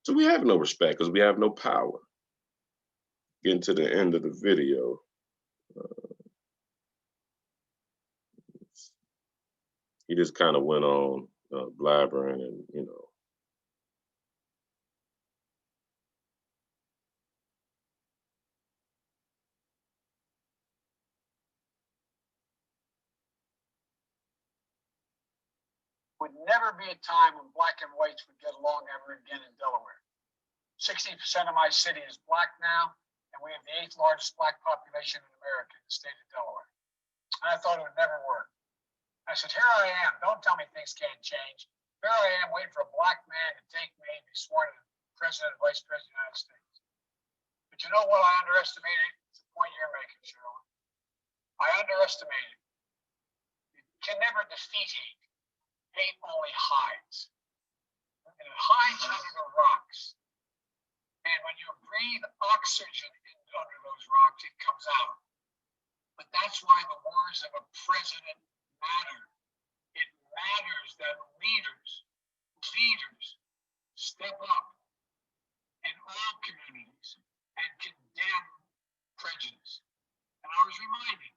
So we have no respect because we have no power. Getting to the end of the video. He just kind of went on blabbering and, Would never be a time when black and whites would get along ever again in Delaware. 60% of my city is black now, and we have the 8th largest black population in America in the state of Delaware. And I thought it would never work. I said, here I am. Don't tell me things can't change. Here I am waiting for a black man to take me and be sworn in President and Vice President of the United States. But you know what I underestimated? It's the point you're making, Cheryl. I underestimated. You can never defeat hate. Hate only hides. And it hides under the rocks. And when you breathe oxygen under those rocks, it comes out. But that's why the words of a president matter. It matters that leaders step up in all communities and condemn prejudice. And I was reminded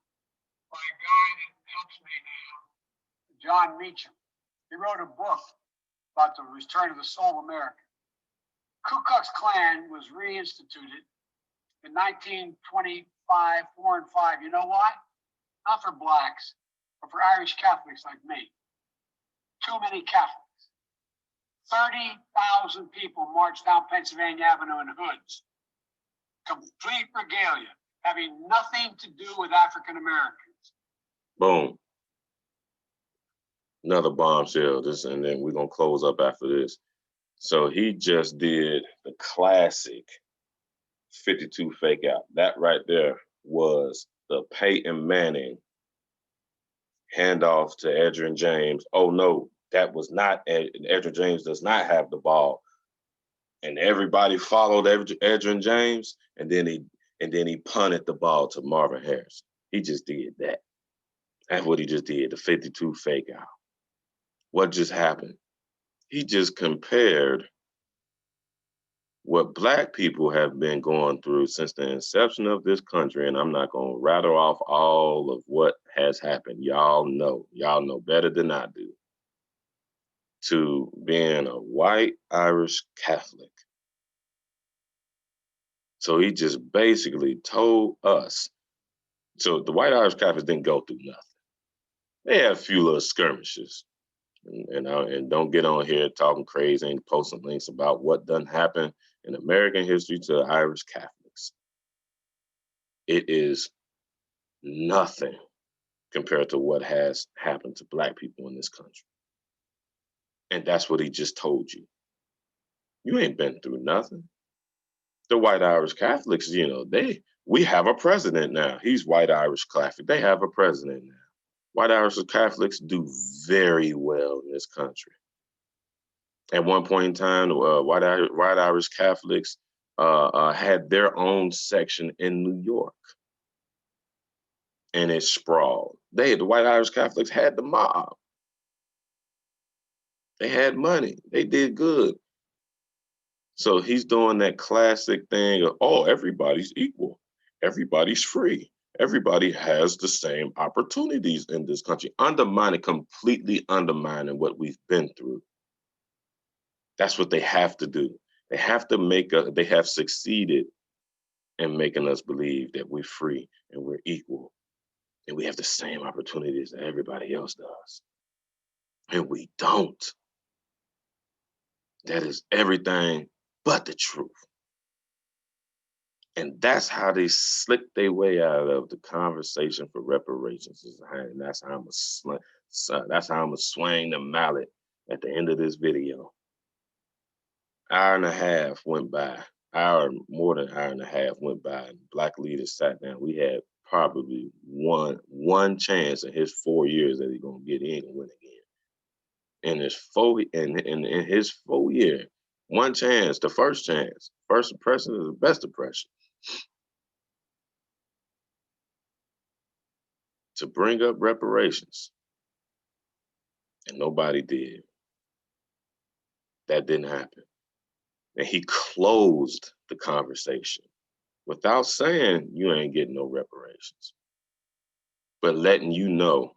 by a guy that helps me now, John Meacham. He wrote a book about the return of the soul of America. Ku Klux Klan was reinstituted in 1925, 4 and 5. You know why? Not for blacks, but for Irish Catholics like me. Too many Catholics. 30,000 people marched down Pennsylvania Avenue in hoods. Complete regalia, having nothing to do with African Americans. Boom. Another bombshell. And then we're gonna close up after this. So he just did the classic 52 fake out. That right there was the Peyton Manning handoff to Edgerrin James. Oh no, that was not, Edgerrin James does not have the ball. And everybody followed Edgerrin James, and then he punted the ball to Marvin Harrison. He just did that. That's what he just did, the 52 fake out. What just happened? He just compared what Black people have been going through since the inception of this country, and I'm not going to rattle off all of what has happened. Y'all know better than I do, to being a white Irish Catholic. So he just basically told us, so the white Irish Catholics didn't go through nothing. They had a few little skirmishes. And don't get on here talking crazy and posting links about what done happened in American history to the Irish Catholics. It is nothing compared to what has happened to Black people in this country. And that's what he just told you. You ain't been through nothing. The white Irish Catholics, we have a president now. He's white Irish Catholic. They have a president now. White Irish Catholics do very well in this country. At one point in time, white Irish Catholics had their own section in New York, and it sprawled. The white Irish Catholics had the mob. They had money. They did good. So he's doing that classic thing of, oh, everybody's equal. Everybody's free. Everybody has the same opportunities in this country. Completely undermining what we've been through. That's what they have to do. They have to they have succeeded in making us believe that we're free and we're equal and we have the same opportunities that everybody else does. And we don't. That is everything but the truth. And that's how they slick their way out of the conversation for reparations. And that's how I'm gonna swing the mallet at the end of this video. Hour and a half went by. More than an hour and a half went by, and Black leaders sat down. We had probably one chance in his 4 years that he's gonna get in and win again. In his 4 year, one chance, the first chance. First impression is the best impression. To bring up reparations. And nobody did. That didn't happen. And he closed the conversation without saying you ain't getting no reparations, but letting you know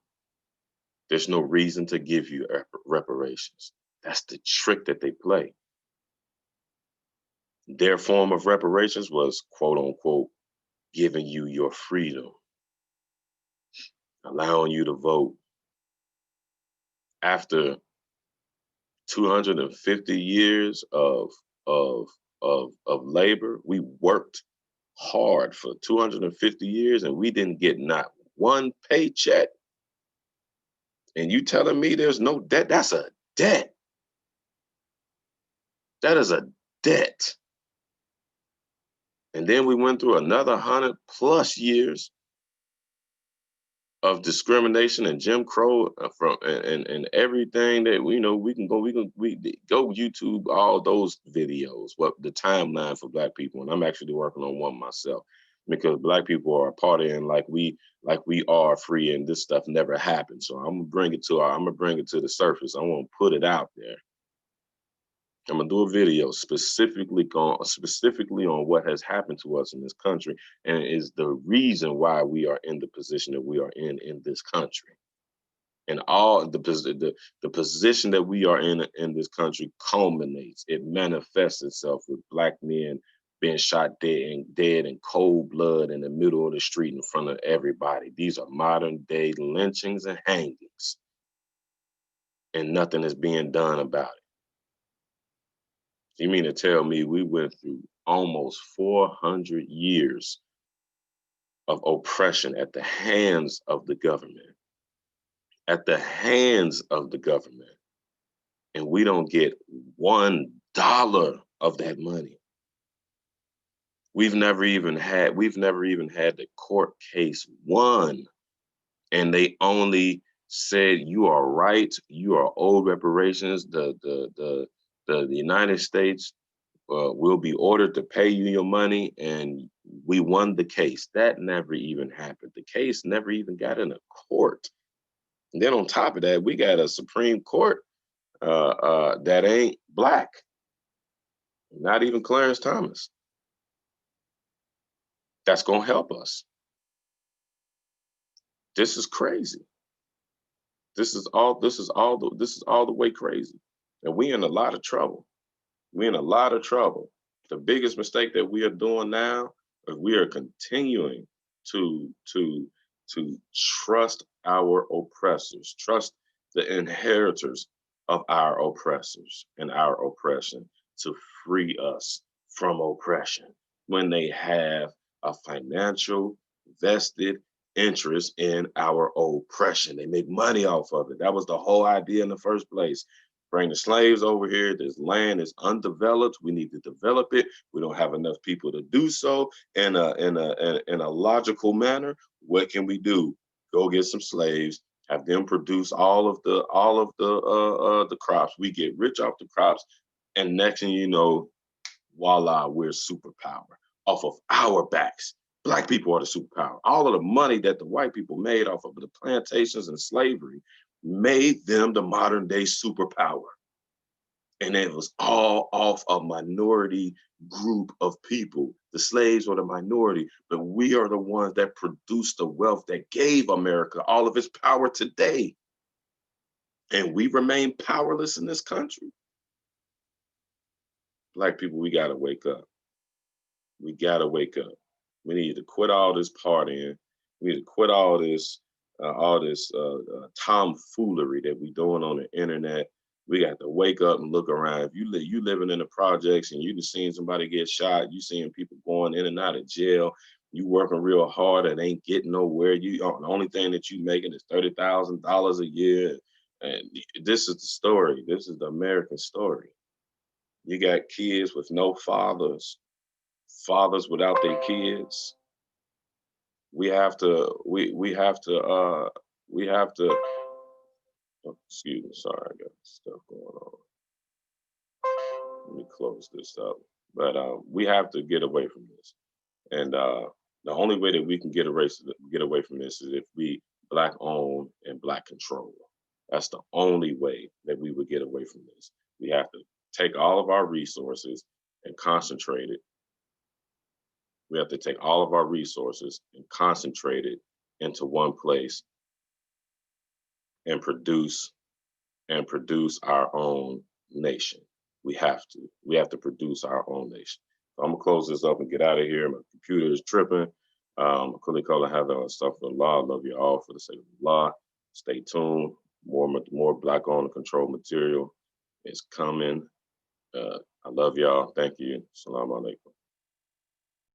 there's no reason to give you reparations. That's the trick that they play. Their form of reparations was, quote unquote, giving you your freedom, allowing you to vote. After 250 years of labor, we worked hard for 250 years and we didn't get not one paycheck. And you telling me there's no debt? That's a debt. That is a debt. And then we went through another 100+ years of discrimination and Jim Crow from and everything that we know. We go YouTube all those videos, what the timeline for Black people, and I'm actually working on one myself because Black people are partying like we are free, and this stuff never happened. So I'm gonna bring it to the surface. I want to put it out there. I'm gonna do a video specifically on what has happened to us in this country, and is the reason why we are in the position that we are in this country. And all the position that we are in this country culminates. It manifests itself with Black men being shot dead in cold blood in the middle of the street in front of everybody. These are modern day lynchings and hangings, and nothing is being done about it. You mean to tell me we went through almost 400 years of oppression at the hands of the government, at the hands of the government, and we don't get $1 of that money? We've never even had the court case won, and they only said you are right, you are owed reparations. The United States will be ordered to pay you your money, and we won the case. That never even happened. The case never even got in a court. And then on top of that, we got a Supreme Court that ain't Black, not even Clarence Thomas. That's gonna help us. This is crazy. This is all the way crazy, and we in a lot of trouble. We're in a lot of trouble. The biggest mistake that we are doing now is we are continuing to trust our oppressors, trust the inheritors of our oppressors and our oppression to free us from oppression when they have a financial vested interest in our oppression. They make money off of it. That was the whole idea in the first place. Bring the slaves over here. This land is undeveloped. We need to develop it. We don't have enough people to do so in a logical manner. What can we do? Go get some slaves, have them produce all of the crops. We get rich off the crops, and next thing you know, voila, we're superpower off of our backs. Black people are the superpower. All of the money that the white people made off of the plantations and slavery made them the modern day superpower. And it was all off a minority group of people. The slaves were the minority, but we are the ones that produced the wealth that gave America all of its power today. And we remain powerless in this country. Black people, we gotta wake up. We gotta wake up. We need to quit all this partying. We need to quit all this tomfoolery that we doing on the internet. We got to wake up and look around. If you living in the projects and you just seen somebody get shot, you seeing people going in and out of jail, you working real hard and ain't getting nowhere. The only thing that you making is $30,000 a year. And this is the story. This is the American story. You got kids with no fathers, fathers without their kids. We have to oh, excuse me, sorry, I got stuff going on. Let me close this up. But we have to get away from this. And the only way that we can get away from this is if we Black own and Black control. That's the only way that we would get away from this. We have to take all of our resources and concentrate it. We have to take all of our resources and concentrate it into one place and produce our own nation. We have to produce our own nation. So I'm gonna close this up and get out of here. My computer is tripping. Quickly call and have that stuff for the law. Love you all for the sake of the law. Stay tuned. More Black owned and controlled material is coming. I love y'all. Thank you. Salam alaikum.